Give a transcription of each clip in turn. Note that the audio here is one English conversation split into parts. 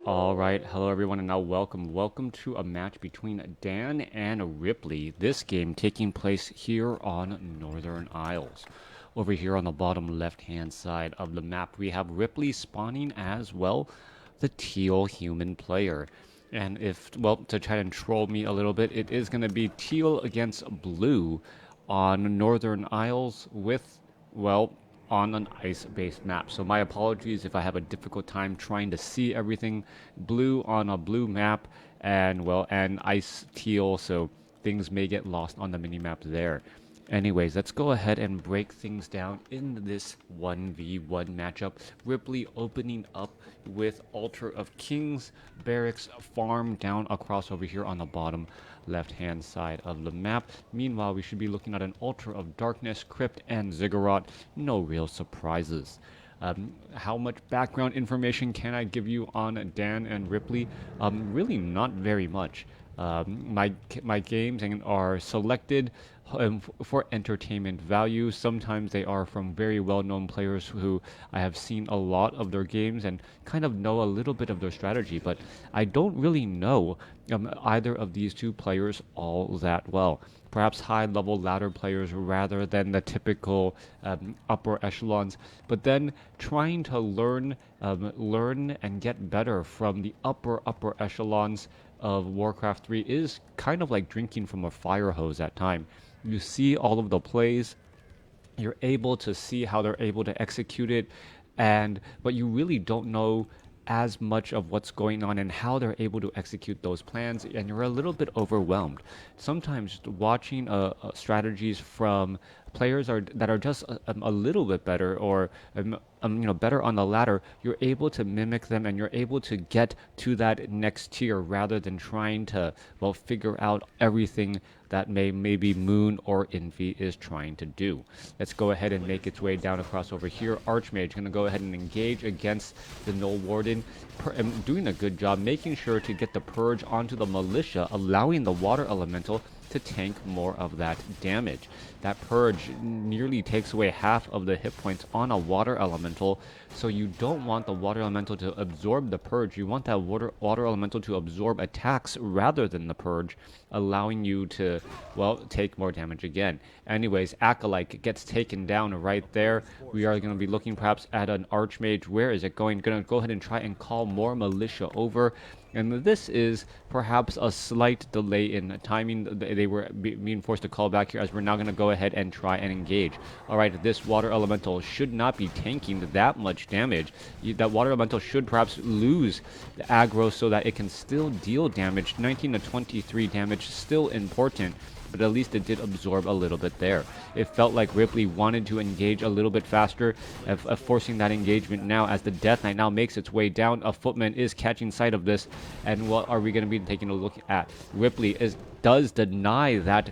Alright, hello everyone and now welcome to a match between Dan and RiplEy. This game taking place here on Northern Isles. Over here on the bottom left hand side of the map we have RiplEy spawning as well, the teal human player. And to try and troll me a little bit, it is going to be teal against blue on Northern Isles with, on an ice-based map. So my apologies if I have a difficult time trying to see everything. Blue on a blue map and ice teal, so things may get lost on the minimap there. Anyways, let's go ahead and break things down in this 1v1 matchup. RiplEy opening up with Altar of Kings, Barracks, Farm down across over here on the bottom left-hand side of the map. Meanwhile, we should be looking at an Altar of Darkness, Crypt, and Ziggurat. No real surprises. How much background information can I give you on Dan and RiplEy? Really not very much. My games are selected for entertainment value. Sometimes they are from very well-known players who I have seen a lot of their games and kind of know a little bit of their strategy, but I don't really know either of these two players all that well. Perhaps high-level ladder players rather than the typical upper echelons, but then trying to learn and get better from the upper echelons of Warcraft 3 is kind of like drinking from a fire hose at time. You see all of the plays, you're able to see how they're able to execute it, but you really don't know as much of what's going on and how they're able to execute those plans, and you're a little bit overwhelmed. Sometimes watching strategies from players that are just a little bit better or better on the ladder, you're able to mimic them and you're able to get to that next tier rather than trying to figure out everything that maybe Moon or Envy is trying to do. Let's go ahead and make its way down across over here. Archmage going to go ahead and engage against the Null Warden, doing a good job making sure to get the Purge onto the Militia, allowing the Water Elemental to tank more of that damage. That Purge nearly takes away half of the hit points on a Water Elemental, so you don't want the Water Elemental to absorb the Purge. You want that Water Elemental to absorb attacks rather than the Purge, allowing you to, take more damage again. Anyways, Acolyte gets taken down right there. We are going to be looking perhaps at an Archmage. Where is it going? Going to go ahead and try and call more Militia over. And this is perhaps a slight delay in timing. They were being forced to call back here as we're now going to go ahead and try and engage. Alright, this Water Elemental should not be tanking that much damage. That Water Elemental should perhaps lose the aggro so that it can still deal damage. 19 to 23 damage, still important, but at least it did absorb a little bit there. It felt like RiplEy wanted to engage a little bit faster, forcing that engagement now as the Death Knight now makes its way down. A Footman is catching sight of this, and what are we going to be taking a look at? RiplEy does deny that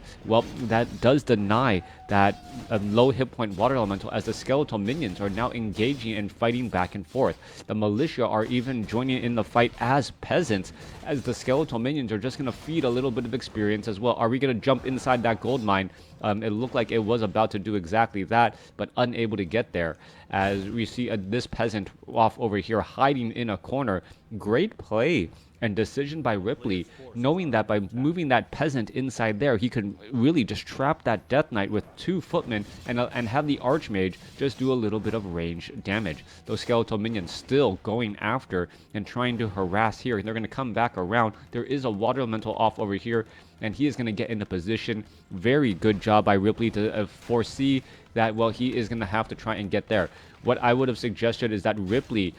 low hit point Water Elemental as the skeletal minions are now engaging and fighting back and forth. The Militia are even joining in the fight as peasants, as the skeletal minions are just going to feed a little bit of experience as well. Are we going to jump inside that gold mine? It looked like it was about to do exactly that, but unable to get there. As we see this peasant off over here hiding in a corner. Great play and decision by RiplEy, knowing that by moving that peasant inside there, he could really just trap that Death Knight with two footmen and have the Archmage just do a little bit of range damage. Those skeletal minions still going after and trying to harass here. They're going to come back around. There is a Water Elemental off over here, and he is going to get into position. Very good job by RiplEy to foresee that, he is going to have to try and get there. What I would have suggested is that RiplEy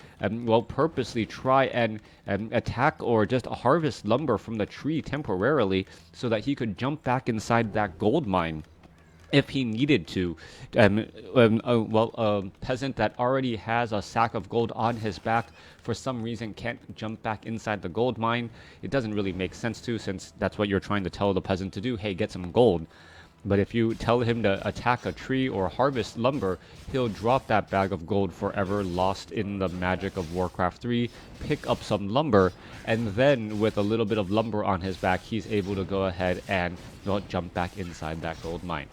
purposely try and attack or just harvest lumber from the tree temporarily so that he could jump back inside that gold mine if he needed to. A peasant that already has a sack of gold on his back for some reason can't jump back inside the gold mine. It doesn't really make sense to, since that's what you're trying to tell the peasant to do. Hey, get some gold. But if you tell him to attack a tree or harvest lumber, he'll drop that bag of gold forever, lost in the magic of Warcraft 3, pick up some lumber, and then with a little bit of lumber on his back, he's able to go ahead and jump back inside that gold mine.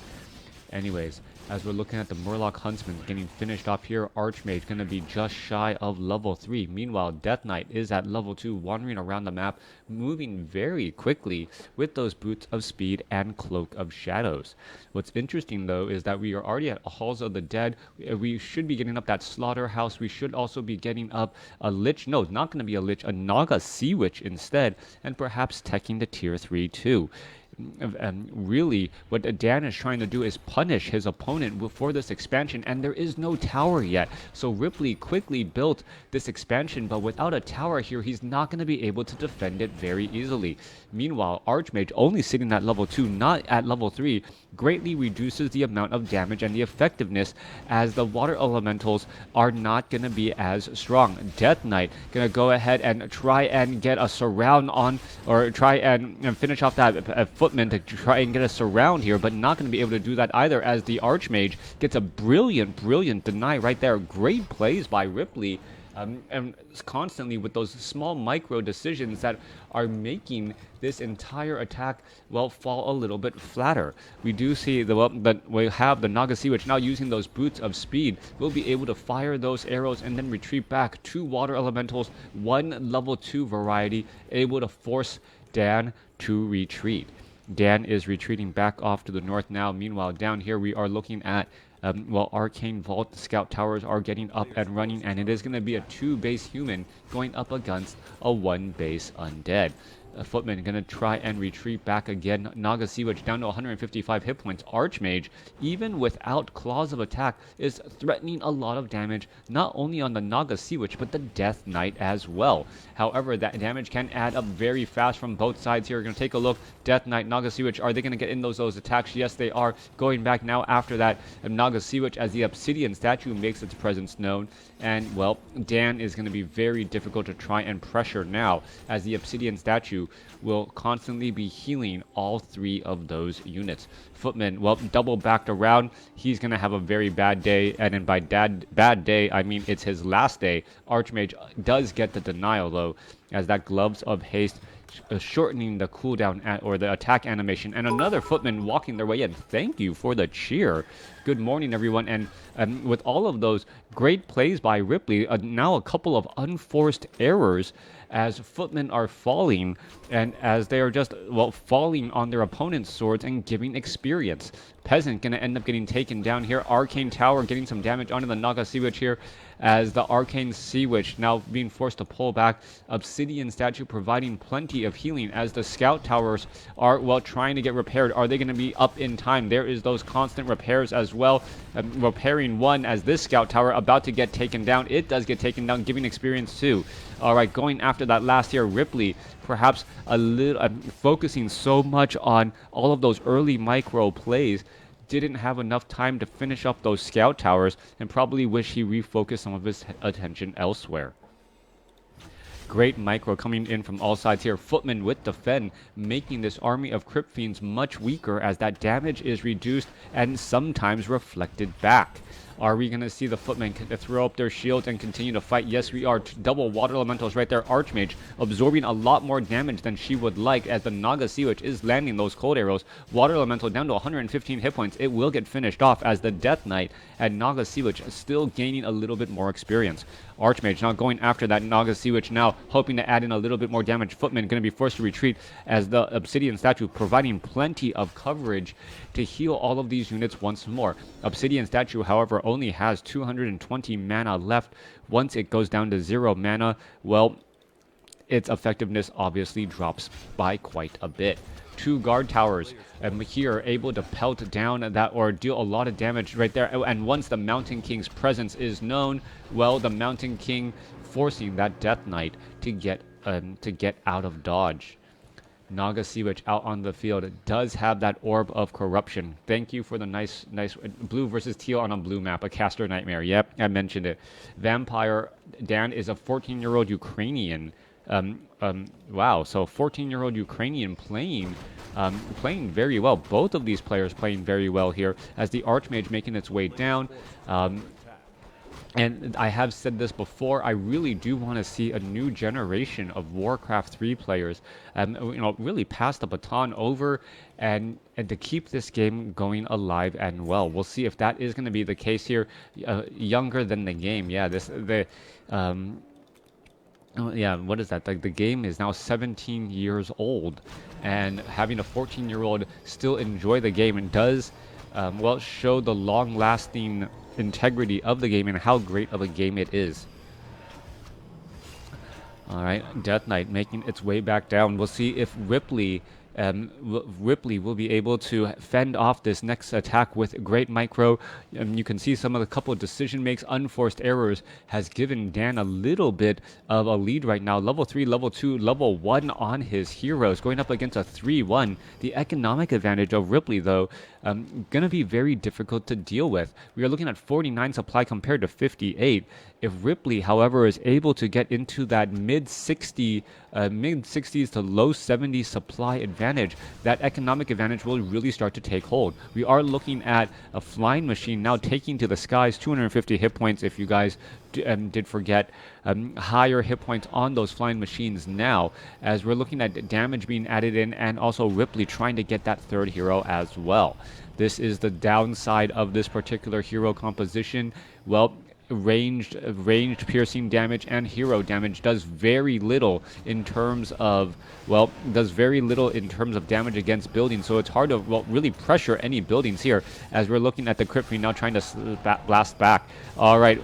Anyways, as we're looking at the Murloc Huntsman getting finished off here, Archmage going to be just shy of level 3. Meanwhile, Death Knight is at level 2, wandering around the map, moving very quickly with those Boots of Speed and Cloak of Shadows. What's interesting, though, is that we are already at Halls of the Dead. We should be getting up that Slaughterhouse. We should also be getting up a Lich. No, it's not going to be a Lich, a Naga Sea Witch instead, and perhaps teching the Tier 3 too. Really, what DaN is trying to do is punish his opponent for this expansion, and there is no tower yet. So RiplEy quickly built this expansion, but without a tower here, he's not going to be able to defend it very easily. Meanwhile, Archmage, only sitting at level 2, not at level 3, greatly reduces the amount of damage and the effectiveness, as the water elementals are not going to be as strong. Death Knight going to go ahead and try and get a surround on, or try and finish off that footman to try and get a surround here, but not going to be able to do that either, as the Archmage gets a brilliant deny right there. Great plays by RiplEy. And constantly with those small micro decisions that are making this entire attack, well, fall a little bit flatter. We do see that we have the Naga Sea Witch now using those Boots of Speed. We'll be able to fire those arrows and then retreat back. 2 water elementals, 1 level 2 variety, able to force DaN to retreat. DaN is retreating back off to the north now. Meanwhile, down here we are looking at Arcane Vault. The Scout Towers are getting up and running, and it is going to be a 2-base human going up against a 1-base undead. Footman going to try and retreat back again. Naga Sea Witch down to 155 hit points. Archmage, even without Claws of Attack, is threatening a lot of damage, not only on the Naga Sea Witch, but the Death Knight as well. However, that damage can add up very fast from both sides here. We're going to take a look. Death Knight, Naga Sea Witch, are they going to get in those attacks? Yes, they are. Going back now after that, Naga Sea Witch, as the Obsidian statue makes its presence known. And, well, DaN is going to be very difficult to try and pressure now, as the Obsidian statue will constantly be healing all 3 of those units. Footman, well, double backed around. He's going to have a very bad day, and then by bad day, I mean it's his last day. Archmage does get the denial, though, as that Gloves of Haste shortening the cooldown or the attack animation, and another Footman walking their way in. Thank you for the cheer. Good morning, everyone. And with all of those great plays by RiplEy, now a couple of unforced errors as Footmen are falling, and as they are just, well, falling on their opponent's swords and giving experience. Peasant going to end up getting taken down here. Arcane Tower getting some damage onto the Naga Sea Witch here, as the Arcane Sea Witch now being forced to pull back. Obsidian Statue providing plenty of healing, as the Scout Towers are, well, trying to get repaired. Are they going to be up in time? There is those constant repairs as well. Repairing one, as this Scout Tower about to get taken down. It does get taken down, giving experience too. All right, going after that last here, RiplEy perhaps a little focusing so much on all of those early micro plays, didn't have enough time to finish up those Scout Towers, and probably wish he refocused some of his attention elsewhere. Great micro coming in from all sides here. Footman with Defend, making this army of Crypt Fiends much weaker, as that damage is reduced and sometimes reflected back. Are we going to see the Footmen throw up their shields and continue to fight? Yes, we are. Double Water Elementals right there. Archmage absorbing a lot more damage than she would like, as the Naga Sea Witch is landing those cold arrows. Water Elemental down to 115 hit points. It will get finished off, as the Death Knight and Naga Sea Witch still gaining a little bit more experience. Archmage now going after that Naga Sea Witch, now hoping to add in a little bit more damage. Footman going to be forced to retreat, as the Obsidian Statue providing plenty of coverage to heal all of these units once more. Obsidian Statue, however, only has 220 mana left. Once it goes down to 0 mana, well, its effectiveness obviously drops by quite a bit. 2 guard towers here able to pelt down that, or deal a lot of damage right there. And once the Mountain King's presence is known, well, the Mountain King forcing that Death Knight to get out of dodge. Naga Sea Witch out on the field does have that Orb of Corruption. Thank you for the nice blue versus teal on a blue map. A caster nightmare. Yep, I mentioned it. Vampire DaN is a 14-year-old Ukrainian. Wow, so 14-year-old Ukrainian playing very well. Both of these players playing very well here, as the Archmage making its way down. And I have said this before, I really do want to see a new generation of Warcraft 3 players, really pass the baton over and to keep this game going alive and well. We'll see if that is going to be the case here. Younger than the game, yeah. Yeah, what is that? Like the game is now 17 years old, and having a 14-year-old still enjoy the game and does, show the long-lasting integrity of the game and how great of a game it is. All right, Death Knight making its way back down. We'll see if RiplEy will be able to fend off this next attack with Great Micro. You can see some of the couple of decision makes, unforced errors has given DaN a little bit of a lead right now. Level 3, level 2, level 1 on his heroes, going up against a 3-1. The economic advantage of RiplEy, though, going to be very difficult to deal with. We are looking at 49 supply compared to 58. If RiplEy, however, is able to get into that mid-60s to low 70s supply advantage, that economic advantage will really start to take hold. We are looking at a flying machine now taking to the skies, 250 hit points if you guys did forget. Higher hit points on those flying machines now, as we're looking at damage being added in, and also RiplEy trying to get that third hero as well. This is the downside of this particular hero composition. Well, ranged piercing damage and hero damage does very little in terms of damage against buildings, so it's hard to really pressure any buildings here, as we're looking at the Crypt Fiend now trying to blast back. All right,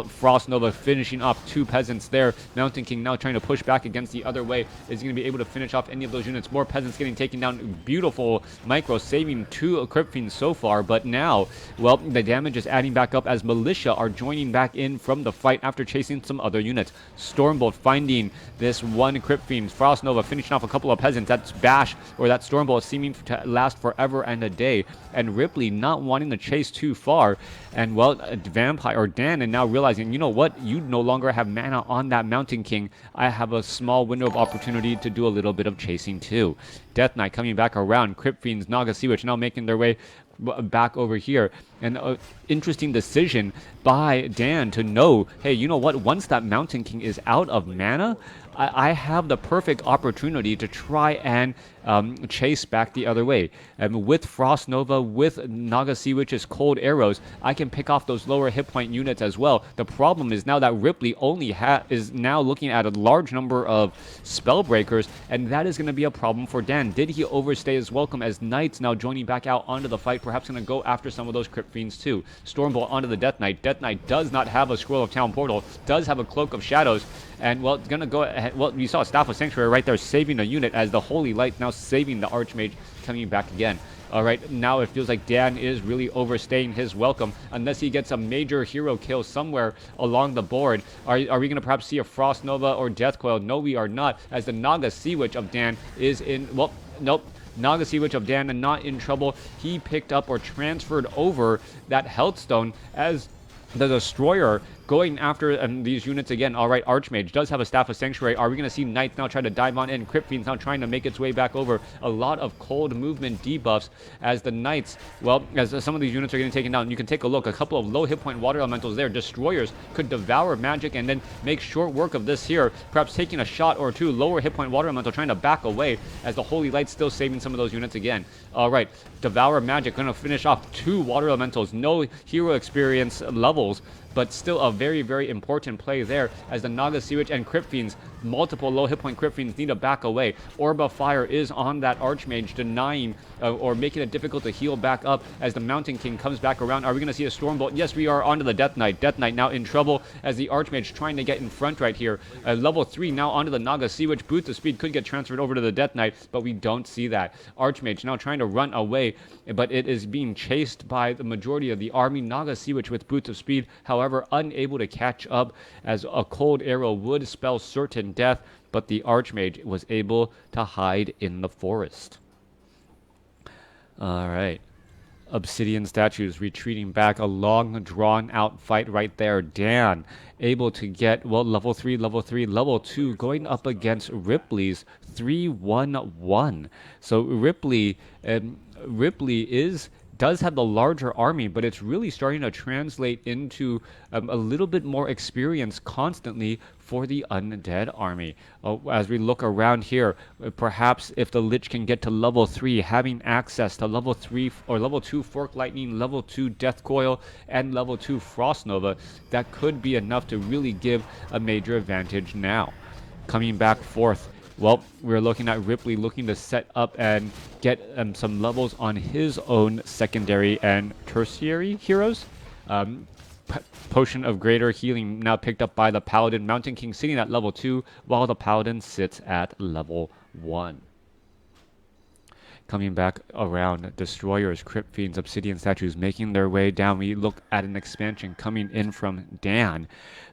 Frost Nova finishing off two peasants there. Mountain King now trying to push back against the other way. Is he going to be able to finish off any of those units? More peasants getting taken down. Beautiful micro saving two Crypt Fiends so far, but now, the damage is adding back up as militia are joining back in from the fight after chasing some other units. Stormbolt finding this one Crypt Fiend. Frost Nova finishing off a couple of peasants. That's Bash, or that Stormbolt seeming to last forever and a day. And RiplEy not wanting to chase too far. And Vampire or DaN, and now realizing, you know what, you no longer have mana on that Mountain King. I have a small window of opportunity to do a little bit of chasing too. Death Knight coming back around. Crypt Fiends, Naga Sea Witch now making their way back over here. And interesting decision by DaN to know, hey, you know what, once that Mountain King is out of mana, I have the perfect opportunity to try and chase back the other way. And with Frost Nova, with Naga Sea Witch's cold arrows, I can pick off those lower hit point units as well. The problem is now that RiplEy only is now looking at a large number of spell breakers, and that is going to be a problem for DaN. Did he overstay his welcome, as Knights now joining back out onto the fight, perhaps going to go after some of those Crypt Fiends too. Stormbolt onto the Death Knight. Death Knight does not have a Scroll of Town Portal, does have a Cloak of Shadows, and it's going to go ahead. Well, you saw a Staff of Sanctuary right there saving a unit, as the Holy Light now saving the Archmage coming back again. All right, now it feels like DaN is really overstaying his welcome, unless he gets a major hero kill somewhere along the board. Are we going to perhaps see a Frost Nova or Death Coil? No, we are not, as the Naga Sea Witch of DaN is in, nope. Naga Sea Witch of DaN and not in trouble. He picked up or transferred over that Healthstone as the Destroyer going after these units again. All right, Archmage does have a Staff of Sanctuary. Are we going to see Knights now try to dive on in? Crypt Fiends now trying to make its way back over. A lot of cold movement debuffs as the Knights, as some of these units are getting taken down. You can take a look. A couple of low hit point water elementals there. Destroyers could devour magic and then make short work of this here. Perhaps taking a shot or two. Lower hit point water elemental trying to back away, as the Holy Light still saving some of those units again. All right, devour magic going to finish off two water elementals. No hero experience levels, but still a very, very important play there, as the Naga Sea Witch and Crypt Fiends, multiple low hit point Crypt Fiends, need to back away. Orb of Fire is on that Archmage, denying or making it difficult to heal back up as the Mountain King comes back around. Are we going to see a Stormbolt? Yes, we are, onto the Death Knight. Death Knight now in trouble, as the Archmage trying to get in front right here. Level 3 now onto the Naga Sea Witch. Boots of Speed could get transferred over to the Death Knight, but we don't see that. Archmage now trying to run away, but it is being chased by the majority of the army. Naga Sea Witch with Boots of Speed, however, unable to catch up, as a cold arrow would spell certain death, but the Archmage was able to hide in the forest. All right. Obsidian statues retreating back, a long drawn out fight right there. DaN able to get level 3, level 2, going up against RiplEy's 3-1-1. So RiplEy is does have the larger army, but it's really starting to translate into a little bit more experience constantly for the undead army. As we look around here, perhaps if the Lich can get to level 3, having access to level 3 or level 2 Fork Lightning, level 2 Death Coil, and level 2 Frost Nova, that could be enough to really give a major advantage now. Coming back fourth, well, we're looking at RiplEy looking to set up and get some levels on his own secondary and tertiary heroes. Potion of Greater Healing now picked up by the Paladin. Mountain King sitting at level 2, while the Paladin sits at level 1. Coming back around, Destroyers, Crypt Fiends, Obsidian Statues making their way down. We look at an expansion coming in from DaN,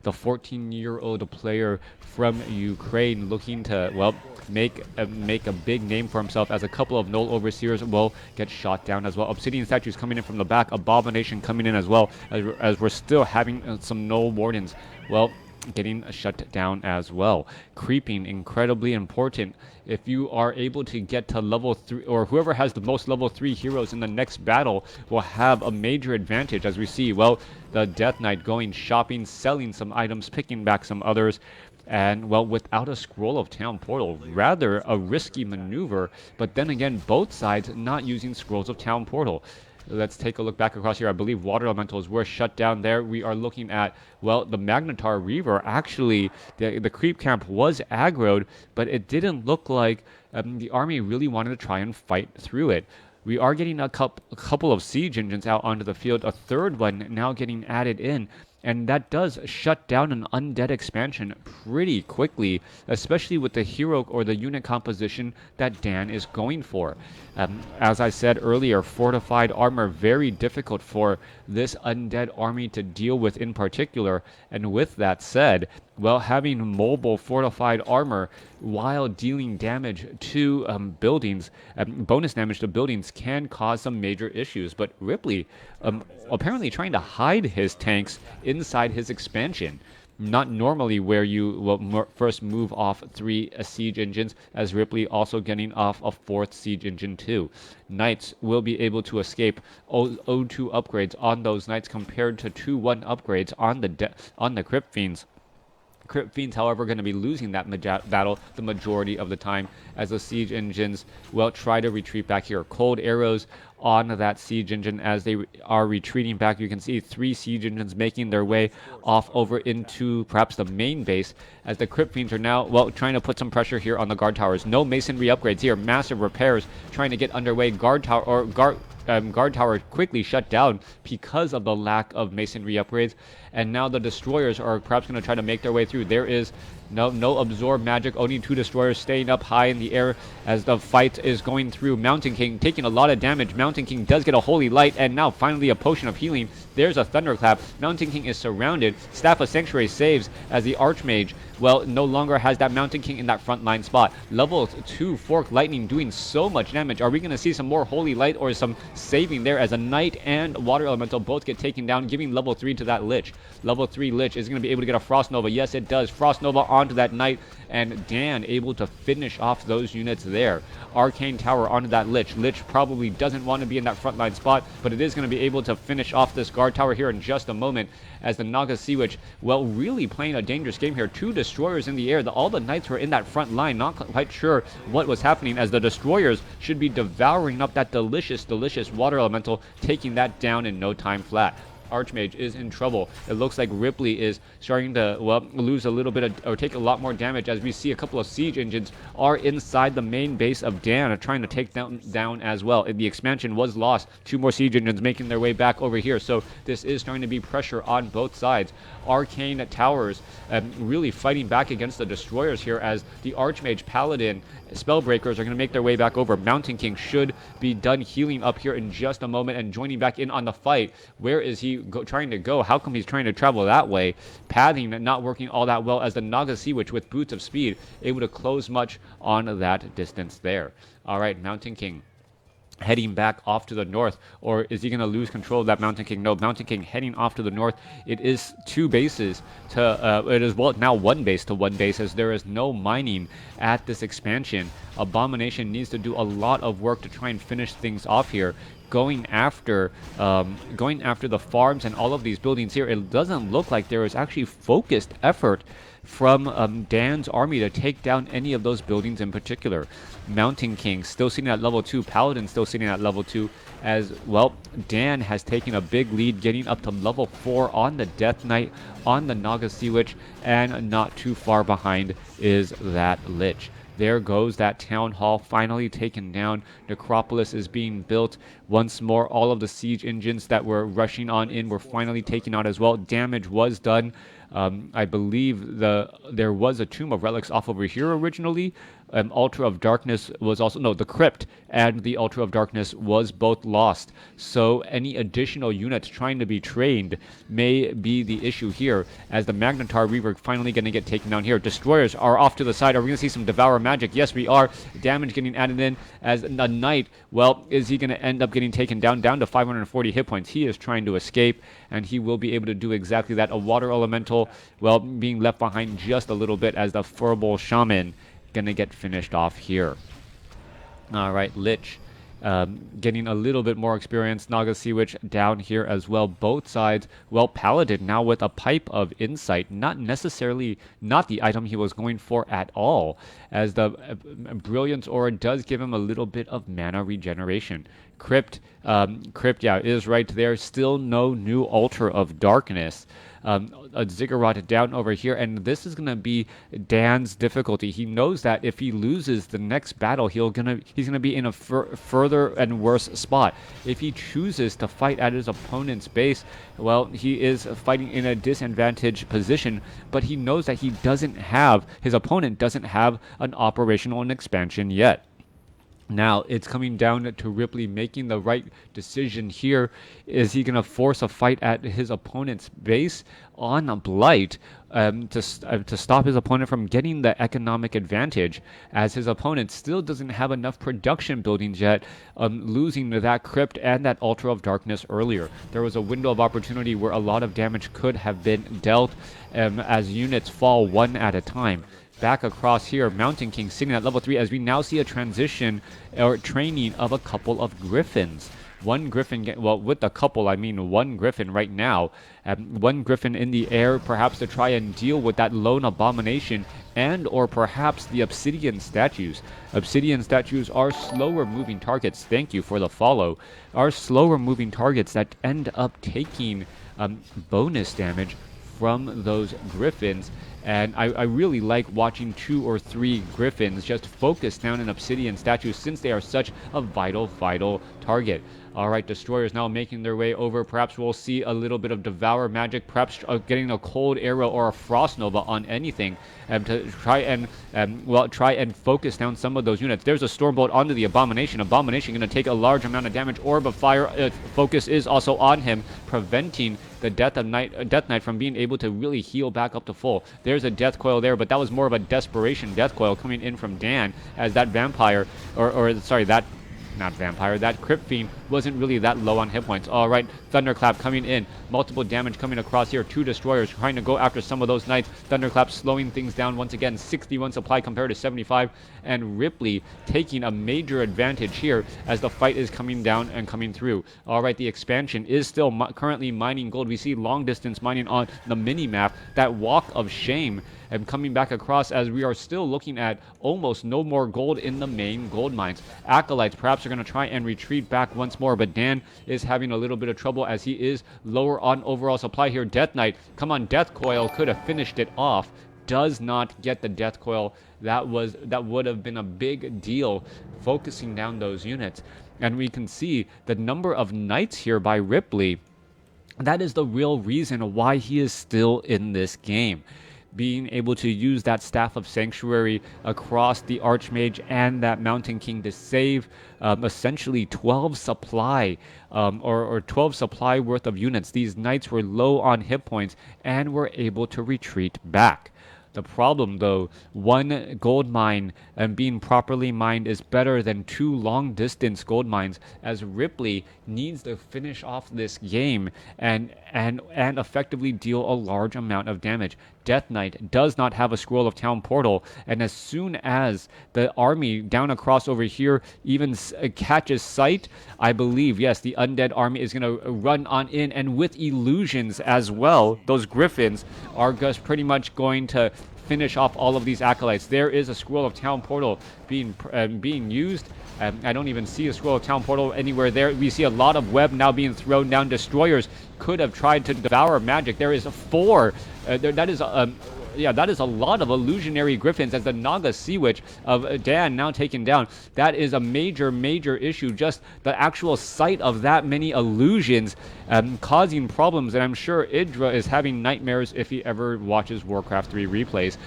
the 14-year-old player from Ukraine, looking to, well, make a big name for himself, as a couple of Null Overseers will get shot down as well. Obsidian Statues coming in from the back, Abomination coming in as well, as we're still having some Null Wardens, well, getting shut down as well. Creeping, incredibly important. If you are able to get to level 3, or whoever has the most level 3 heroes in the next battle will have a major advantage, as we see, well, the Death Knight going shopping, selling some items, picking back some others, and, well, without a Scroll of Town Portal, rather a risky maneuver, but then again, both sides not using Scrolls of Town Portal. Let's take a look back across here. I believe Water Elementals were shut down there. We are looking at, well, the Magnetar Reaver. Actually, the creep camp was aggroed, but it didn't look like the army really wanted to try and fight through it. We are getting a couple of siege engines out onto the field, a third one now getting added in, and that does shut down an undead expansion pretty quickly, especially with the hero or the unit composition that DaN is going for. As I said earlier, fortified armor, very difficult for this undead army to deal with in particular. And with that said, well, having mobile fortified armor while dealing damage to buildings, bonus damage to buildings, can cause some major issues. But RiplEy apparently trying to hide his tanks inside his expansion. Not normally where you will first move off 3 siege engines, as RiplEy also getting off a 4th siege engine too. Knights will be able to escape O2 upgrades on those knights compared to 2-1 upgrades on the Crypt Fiends. Crypt Fiends, however, going to be losing that battle the majority of the time, as the siege engines will try to retreat back here. Cold arrows on that siege engine as they are retreating back. You can see 3 siege engines making their way off over into perhaps the main base, as the Crypt Fiends are now, well, trying to put some pressure here on the guard towers. No masonry upgrades here. Massive repairs trying to get underway. Guard tower quickly shut down because of the lack of masonry upgrades, and now the destroyers are perhaps going to try to make their way through. There is no absorb magic, only 2 destroyers staying up high in the air as the fight is going through. Mountain King taking a lot of damage. Mountain King does get a holy light, and now finally a potion of healing. There's a thunderclap. Mountain King is surrounded. Staff of Sanctuary saves, as the Archmage, well, no longer has that Mountain King in that front line spot. Level 2 Fork Lightning doing so much damage. Are we going to see some more holy light or some saving there, as a Knight and Water Elemental both get taken down, giving level 3 to that Lich. Level 3 Lich is going to be able to get a Frost Nova. Yes, it does. Frost Nova onto that Knight, and DaN able to finish off those units there. Arcane Tower onto that Lich. Lich probably doesn't want to be in that frontline spot, but it is going to be able to finish off this guard tower here in just a moment, as the Naga Sea Witch, well, really playing a dangerous game here. 2 destroyers in the air. All the knights were in that front line, not quite sure what was happening, as the destroyers should be devouring up that delicious Water Elemental, taking that down in no time flat. Archmage is in trouble. It looks like RiplEy is starting to, well, lose a little bit or take a lot more damage, as we see a couple of siege engines are inside the main base of DaN, trying to take them down as well. The expansion was lost. 2 more siege engines making their way back over here, so this is starting to be pressure on both sides. Arcane Towers really fighting back against the destroyers here, as the Archmage, Paladin, Spellbreakers are going to make their way back over. Mountain King should be done healing up here in just a moment and joining back in on the fight. Where is he trying to go? How come he's trying to travel that way? Pathing not working all that well, as the Naga Sea Witch with Boots of Speed able to close much on that distance there. All right, Mountain King heading back off to the north, or is he going to lose control of that Mountain King? No, Mountain King heading off to the north. It is 2 bases to, it is, well, now 1 base to 1 base, as there is no mining at this expansion. Abomination needs to do a lot of work to try and finish things off here. going after the farms and all of these buildings here. It doesn't look like there is actually focused effort from DaN's army to take down any of those buildings in particular. Mountain King still sitting at level 2, Paladin still sitting at level 2, as well. DaN has taken a big lead, getting up to level 4 on the Death Knight, on the Naga Sea Witch, and not too far behind is that Lich. There goes that town hall, finally taken down. Necropolis is being built once more. All of the siege engines that were rushing on in were finally taken out as well. Damage was done. I believe there was a Tomb of Relics off over here originally. Altar of Darkness was also, no, the Crypt and the Altar of Darkness was both lost. So any additional units trying to be trained may be the issue here, as the Magnetar Reaver finally going to get taken down here. Destroyers are off to the side. Are we going to see some Devour Magic? Yes, we are. Damage getting added in as a Knight. Well, is he going to end up getting taken down to 540 hit points? He is trying to escape, and he will be able to do exactly that. A Water Elemental, well, being left behind just a little bit as the Furball Shaman gonna get finished off here. All right, Lich getting a little bit more experience. Naga Sea Witch down here as well. Both sides. Well, Paladin now with a Pipe of Insight. Not necessarily not the item he was going for at all, as the Brilliance Aura does give him a little bit of mana regeneration. Crypt, yeah, is right there. Still no new Altar of Darkness. A Ziggurat down over here, and this is going to be DaN's difficulty. He knows that if he loses the next battle, he's going to be in a further and worse spot. If he chooses to fight at his opponent's base, well, he is fighting in a disadvantaged position, but he knows that his opponent doesn't have an operational expansion yet. Now, it's coming down to RiplEy making the right decision here. Is he going to force a fight at his opponent's base on a Blight to stop his opponent from getting the economic advantage, as his opponent still doesn't have enough production buildings yet, losing to that Crypt and that Altar of Darkness earlier. There was a window of opportunity where a lot of damage could have been dealt as units fall one at a time. Back across here, Mountain King sitting at level 3, as we now see a transition or training of a couple of Griffins. One Griffin, well, with a couple, I mean one Griffin right now. One Griffin in the air, perhaps to try and deal with that lone abomination, and or perhaps the Obsidian statues. Obsidian statues are slower moving targets. Thank you for the follow. Are slower moving targets that end up taking bonus damage from those Griffins. And I really like watching 2 or 3 Griffins just focus down an Obsidian statue, since they are such a vital target. Alright, Destroyers now making their way over. Perhaps we'll see a little bit of Devour Magic, perhaps getting a Cold Arrow or a Frost Nova on anything to try and focus down some of those units. There's a Stormbolt onto the Abomination. Abomination going to take a large amount of damage. Orb of Fire focus is also on him, preventing the Death Knight from being able to really heal back up to full. There's a Death Coil there, but that was more of a desperation Death Coil coming in from DaN, as that Vampire, that Crypt Fiend wasn't really that low on hit points. Alright, Thunderclap coming in. Multiple damage coming across here. 2 Destroyers trying to go after some of those Knights. Thunderclap slowing things down once again. 61 supply compared to 75. And RiplEy taking a major advantage here as the fight is coming down and coming through. Alright, the expansion is still currently mining gold. We see long distance mining on the mini-map. That Walk of Shame and coming back across, as we are still looking at almost no more gold in the main gold mines. Acolytes perhaps are going to try and retreat back once more, but DaN is having a little bit of trouble as he is lower on overall supply here. Death Knight, come on, Death Coil could have finished it off. Does not get the Death Coil. That would have been a big deal, focusing down those units. And we can see the number of Knights here by RiplEy. That is the real reason why he is still in this game. Being able to use that Staff of Sanctuary across the Archmage and that Mountain King to save essentially 12 supply or 12 supply worth of units. These Knights were low on hit points and were able to retreat back. The problem, though, 1 gold mine and being properly mined is better than 2 long-distance gold mines, as RiplEy needs to finish off this game and effectively deal a large amount of damage. Death Knight does not have a Scroll of Town Portal, and as soon as the army down across over here even catches sight, I believe, yes, the undead army is going to run on in, and with illusions as well, those griffins are just pretty much going to finish off all of these acolytes. There is a Scroll of Town Portal being used. I don't even see a Scroll of Town Portal anywhere there. We see a lot of web now being thrown down. Destroyers could have tried to devour magic. There is 4. That is a lot of illusionary griffins as the Naga Sea Witch of DaN now taken down. That is a major issue. Just the actual sight of that many illusions causing problems, and I'm sure Idra is having nightmares if he ever watches Warcraft 3 replays.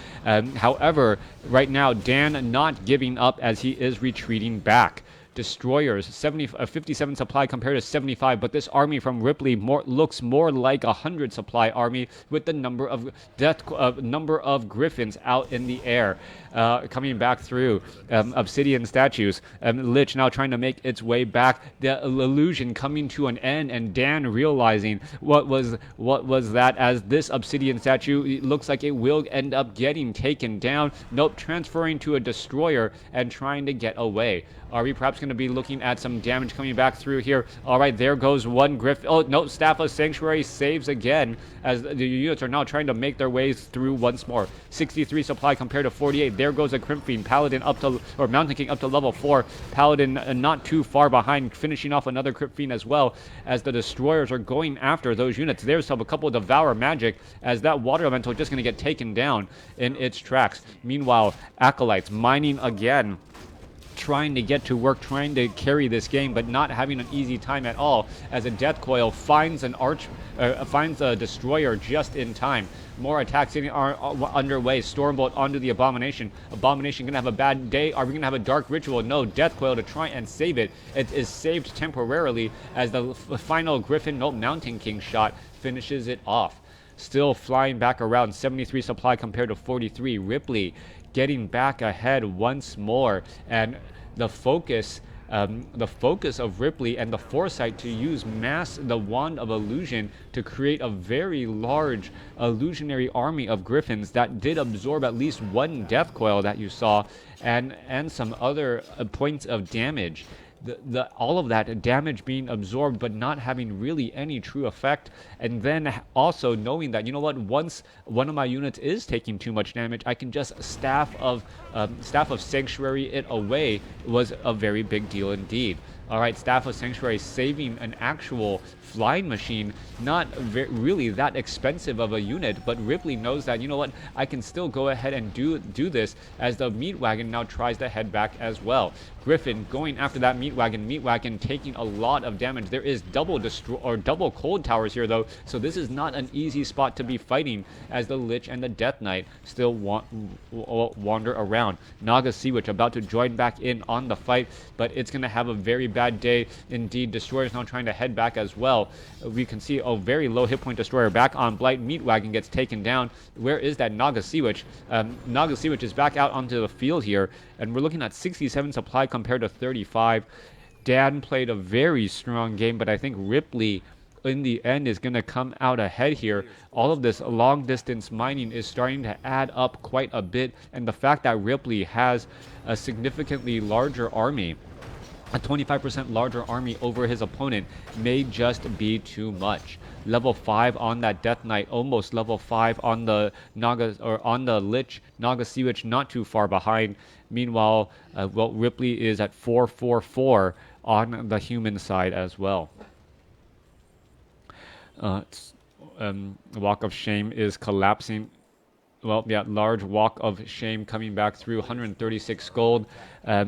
However, right now, DaN not giving up as he is retreating back. Destroyers, 57 supply compared to 75, but this army from RiplEy looks more like 100 supply army with the number of griffins out in the air coming back through. Obsidian statues. Lich now trying to make its way back. The illusion coming to an end, and DaN realizing what was that, as this obsidian statue looks like it will end up getting taken down. Nope, transferring to a destroyer and trying to get away. Are we perhaps going to be looking at some damage coming back through here? All right, there goes one griffin. Oh, no, Staff of Sanctuary saves again as the units are now trying to make their ways through once more. 63 supply compared to 48. There goes a Crimp Fiend. Paladin up to, or Mountain King up to level 4. Paladin not too far behind, finishing off another Crimp Fiend as well as the Destroyers are going after those units. There's a couple of Devour Magic as that Water Elemental just going to get taken down in its tracks. Meanwhile, Acolytes mining again, trying to get to work, trying to carry this game, but not having an easy time at all as a Death Coil finds a Destroyer just in time. More attacks are underway. Stormbolt onto the Abomination. Abomination gonna have a bad day. Are we gonna have a Dark Ritual? No. Death Coil to try and save it. It is saved temporarily as the final Griffin, no, Mountain King shot finishes it off. Still flying back around. 73 supply compared to 43. RiplEy getting back ahead once more, and the focus of RiplEy and the foresight to use the Wand of Illusion to create a very large illusionary army of griffins that did absorb at least one Death Coil that you saw, and some other points of damage. All of that damage being absorbed but not having really any true effect, and then also knowing that, you know what, once one of my units is taking too much damage, I can just Staff of Sanctuary it away, was a very big deal indeed. Alright, Staff of Sanctuary saving an actual flying machine, not really that expensive of a unit, but RiplEy knows that, you know what, I can still go ahead and do this, as the Meat Wagon now tries to head back as well. Griffin going after that Meat Wagon taking a lot of damage. There is double cold towers here though, so this is not an easy spot to be fighting as the Lich and the Death Knight still wander around. Naga Sea Witch about to join back in on the fight, but it's going to have a very bad day indeed. Destroyer's now trying to head back as well. We can see a very low hit point Destroyer back on Blight. Meat Wagon gets taken down. Where is that Naga Sea Witch? Naga Sea Witch is back out onto the field here, and we're looking at 67 supply compared to 35. DaN played a very strong game, but I think RiplEy in the end is going to come out ahead here. All of this long distance mining is starting to add up quite a bit, and the fact that RiplEy has a significantly larger army, a 25% larger army over his opponent, may just be too much. Level 5 on that Death Knight, almost level 5 on the Naga, or on the Lich. Naga Sea Witch not too far behind. Meanwhile, RiplEy is at 444 on the human side as well. Walk of Shame is collapsing. Well, yeah, large Walk of Shame coming back through, 136 gold. As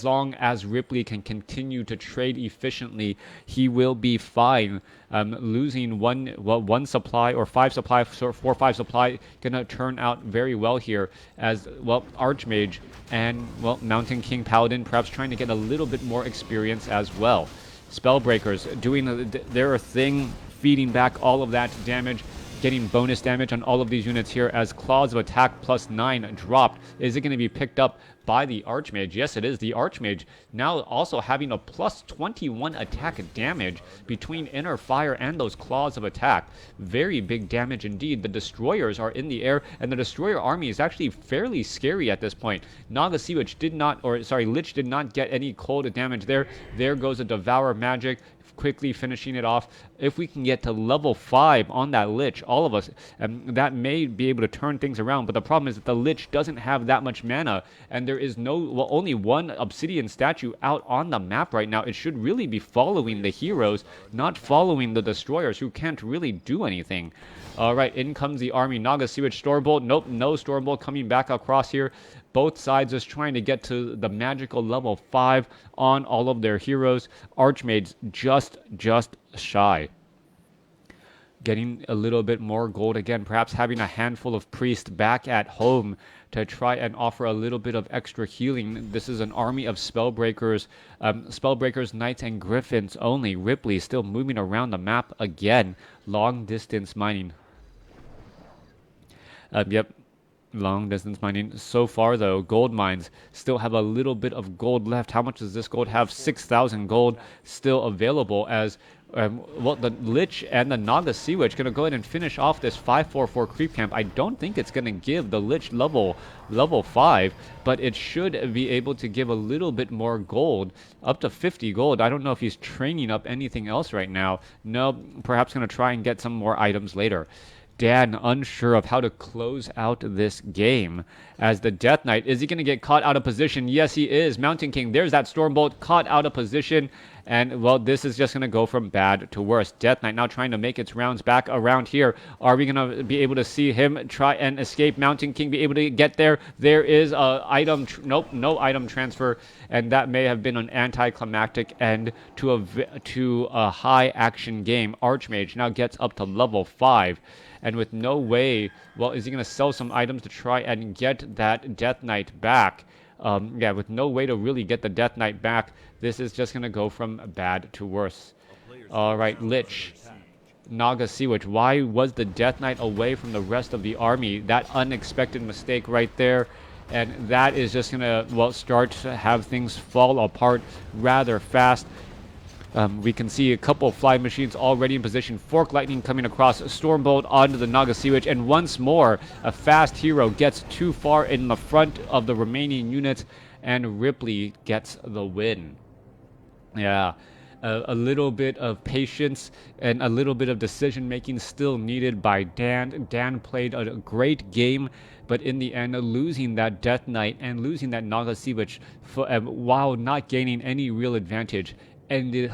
long as RiplEy can continue to trade efficiently, he will be fine. Losing one supply or 5 supply, 4 or 5 supply, gonna turn out very well here. As well, Archmage and Mountain King Paladin perhaps trying to get a little bit more experience as well. Spellbreakers doing their thing, feeding back all of that damage. getting bonus damage on all of these units here as Claws of Attack +9 dropped. Is it going to be picked up by the Archmage? Yes, it is. The Archmage now also having a +21 attack damage between Inner Fire and those Claws of Attack. Very big damage indeed. The Destroyers are in the air, and the Destroyer army is actually fairly scary at this point. Naga Sea Witch did not, or sorry, Lich did not get any cold damage there. There goes a Devour Magic, quickly finishing it off. If we can get to level 5 on that Lich, all of us, that may be able to turn things around. But the problem is that the Lich doesn't have that much mana, and there is only one Obsidian statue out on the map right now. It should really be following the heroes, not following the Destroyers, who can't really do anything. All right, in comes the army. Naga Sea Witch Stormbolt. Nope, no Stormbolt coming back across here. Both sides just trying to get to the magical level 5 on all of their heroes. Archmages just shy. Getting a little bit more gold again, perhaps having a handful of priests back at home to try and offer a little bit of extra healing. This is an army of Spellbreakers, Knights, and Griffins only. RiplEy still moving around the map again. Long distance mining. Yep. Long distance mining. So far though, gold mines still have a little bit of gold left. How much does this gold have? 6,000 gold still available as well, the Lich and the Naga Sea Witch going to go ahead and finish off this 544 creep camp. I don't think it's going to give the Lich level 5, but it should be able to give a little bit more gold, up to 50 gold. I don't know if he's training up anything else right now. No, perhaps going to try and get some more items later. DaN unsure of how to close out this game as the Death Knight. Is he going to get caught out of position? Yes, he is. Mountain King, there's that Stormbolt, caught out of position. And, well, this is just going to go from bad to worse. Death Knight now trying to make its rounds back around here. Are we going to be able to see him try and escape? Mountain King be able to get there? There is a item. Nope, no item transfer. And that may have been an anticlimactic end to a high-action game. Archmage now gets up to level 5. And with no way, well, is he going to sell some items to try and get that Death Knight back? Yeah, with no way to really get the Death Knight back, this is just going to go from bad to worse. All right, Lich, Naga Sea Witch. Why was the Death Knight away from the rest of the army? That unexpected mistake right there. And that is just going to, well, start to have things fall apart rather fast. We can see a couple of fly machines already in position. Fork Lightning coming across, Stormbolt onto the Naga Sea Witch, and once more, a fast hero gets too far in the front of the remaining units, and RiplEy gets the win. Yeah, a little bit of patience and a little bit of decision-making still needed by DaN. DaN played a great game, but in the end, losing that Death Knight and losing that Naga Sea Witch while not gaining any real advantage ended